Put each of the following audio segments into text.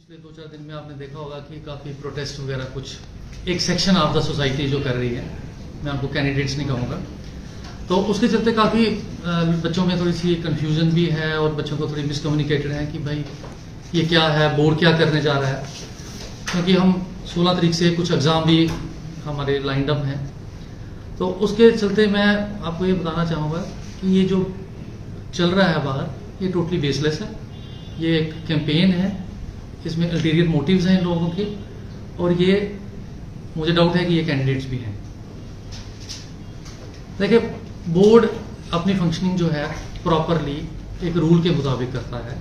पिछले 2-4 दिन में आपने देखा होगा कि काफ़ी प्रोटेस्ट वगैरह कुछ एक सेक्शन ऑफ द सोसाइटी जो कर रही है, मैं आपको कैंडिडेट्स नहीं कहूँगा, तो उसके चलते काफ़ी बच्चों में थोड़ी सी कंफ्यूजन भी है और बच्चों को थोड़ी मिसकम्युनिकेटेड है कि भाई ये क्या है, बोर्ड क्या करने जा रहा है, क्योंकि हम 16 तारीख से कुछ एग्ज़ाम भी हमारे लाइंड अप हैं। तो उसके चलते मैं आपको ये बताना चाहूँगा कि ये जो चल रहा है बाहर ये टोटली बेसलेस है। ये एक कैंपेन है, इसमें अल्टीरियर मोटिव्स हैं इन लोगों के, और ये मुझे डाउट है कि ये कैंडिडेट्स भी हैं। देखिए, बोर्ड अपनी फंक्शनिंग जो है प्रॉपरली एक रूल के मुताबिक करता है।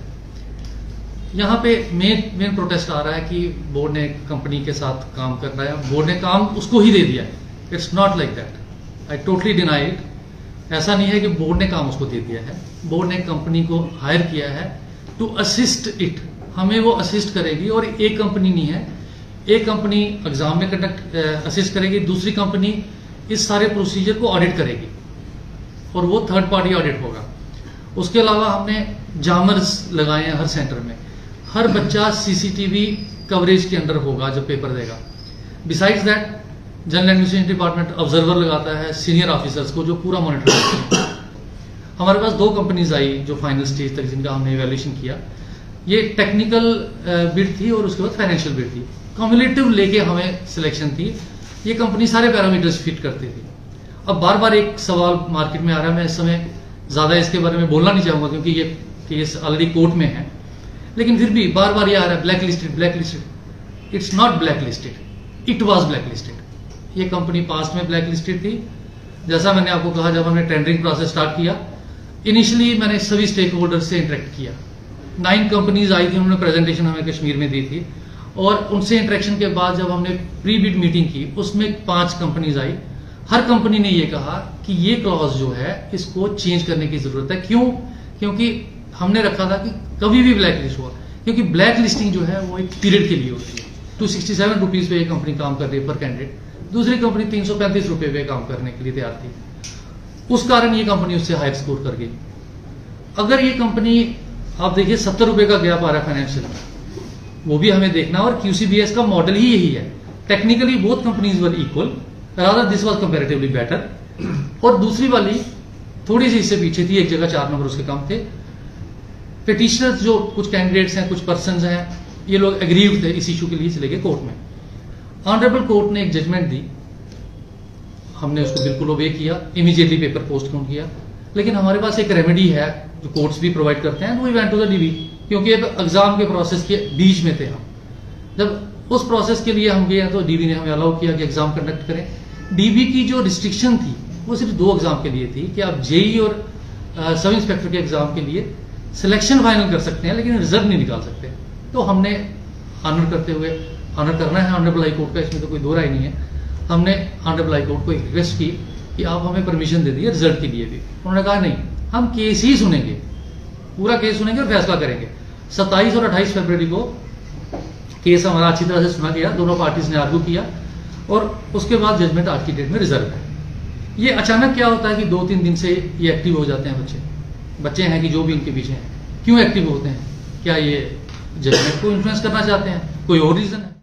यहाँ पे मेन प्रोटेस्ट आ रहा है कि बोर्ड ने कंपनी के साथ काम करना है, बोर्ड ने काम उसको ही दे दिया है। It's not like that, I totally deny it. ऐसा नहीं है कि बोर्ड ने काम उसको दे दिया है, बोर्ड ने कंपनी को हायर किया है टू असिस्ट इट, हमें वो असिस्ट करेगी। और एक कंपनी नहीं है, एक कंपनी एग्जाम में कंडक्ट असिस्ट करेगी, दूसरी कंपनी इस सारे प्रोसीजर को ऑडिट करेगी और वो थर्ड पार्टी ऑडिट होगा। उसके अलावा हमने जामर्स लगाए हैं हर सेंटर में, हर बच्चा सीसीटीवी कवरेज के अंदर होगा जब पेपर देगा। Besides that general administration department observer लगाता है सीनियर ऑफिसर्स को जो पूरा मॉनिटर करते हैं। हमारे पास 2 कंपनीज आई जो फाइनल स्टेज तक जिनका हमने इवैल्यूएशन किया। ये टेक्निकल बिड थी और उसके बाद फाइनेंशियल बिड थी, कम्युलेटिव लेके हमें सिलेक्शन थी। ये कंपनी सारे पैरामीटर्स फिट करती थी। अब बार बार एक सवाल मार्केट में आ रहा है, मैं इस समय ज्यादा इसके बारे में बोलना नहीं चाहूंगा क्योंकि ये केस ऑलरेडी कोर्ट में है, लेकिन फिर भी बार बार ये आ रहा है black listed, black listed. It's not black listed, it was black listed. ये कंपनी पास्ट में ब्लैक लिस्टेड थी। जैसा मैंने आपको कहा, जब हमने टेंडरिंग प्रोसेस स्टार्ट किया, इनिशियली मैंने सभी स्टेक होल्डर से इंटरेक्ट किया। 9 कंपनीज आई थी, उन्होंने प्रेजेंटेशन हमें कश्मीर में दी थी, और उनसे इंटरेक्शन के बाद जब हमने प्री बिड मीटिंग की उसमें 5 कंपनीज आई। हर कंपनी ने ये कहा कि ये क्लॉज जो है इसको चेंज करने की जरूरत है। क्यों? क्योंकि हमने रखा था कि कभी भी ब्लैक लिस्ट हुआ, क्योंकि ब्लैक लिस्टिंग जो है वो एक पीरियड के लिए होती है। 267 रुपीज पे ये कंपनी काम कर रही है पर कैंडिडेट, दूसरी कंपनी 335 रुपए पे काम करने के लिए तैयार थी। उस कारण ये कंपनी उससे हायर स्कोर कर गई। अगर ये कंपनी, आप देखिए 70 रुपए का गैप आ रहा है फाइनेंशियल में, वो भी हमें देखना, और QCBS का मॉडल ही यही है। Technically both companies were equal, rather this was comparatively better. और दूसरी वाली थोड़ी सी इससे पीछे थी, एक जगह 4 नंबर उसके कम थे। पिटिशनर्स जो कुछ कैंडिडेट्स हैं, कुछ पर्संस हैं, ये लोग एग्रीव थे, इस इशू के लिए चले गए कोर्ट में। ऑनरेबल कोर्ट ने एक जजमेंट दी, हमने उसको बिल्कुल ओबे किया, इमीडिएटली पेपर पोस्टपोन किया। लेकिन हमारे पास एक रेमेडी है जो कोर्ट्स भी प्रोवाइड करते हैं, we went to the DB, क्योंकि एग्जाम के प्रोसेस के बीच में थे हम। जब उस प्रोसेस के लिए हम गए तो DB ने हमें अलाउ किया कि एग्जाम कंडक्ट करें। DB की जो रिस्ट्रिक्शन थी वो सिर्फ 2 एग्जाम के लिए थी कि आप JE और सब इंस्पेक्टर के एग्जाम के लिए सिलेक्शन फाइनल कर सकते हैं, लेकिन रिजल्ट नहीं निकाल सकते। तो हमने ऑनर करते हुए, ऑनर करना है ऑनरेबल हाई कोर्ट का, इसमें तो कोई दो राय नहीं है, हमने ऑनरेबल हाई कोर्ट को एक रिक्वेस्ट की कि आप हमें परमिशन दे दिए रिजल्ट के लिए भी। उन्होंने कहा नहीं, हम केस ही सुनेंगे, पूरा केस सुनेंगे और फैसला करेंगे। 27 और 28 फरवरी को केस हमारा अच्छी तरह से सुना गया, दोनों पार्टीज ने आर्ग्यू किया, और उसके बाद जजमेंट आज की डेट में रिजर्व है। ये अचानक क्या होता है कि 2-3 दिन से ये एक्टिव हो जाते हैं बच्चे हैं कि जो भी इनके पीछे हैं। क्यों एक्टिव होते हैं? क्या ये जजमेंट को इन्फ्लुएंस करना चाहते हैं? कोई और रीजन है?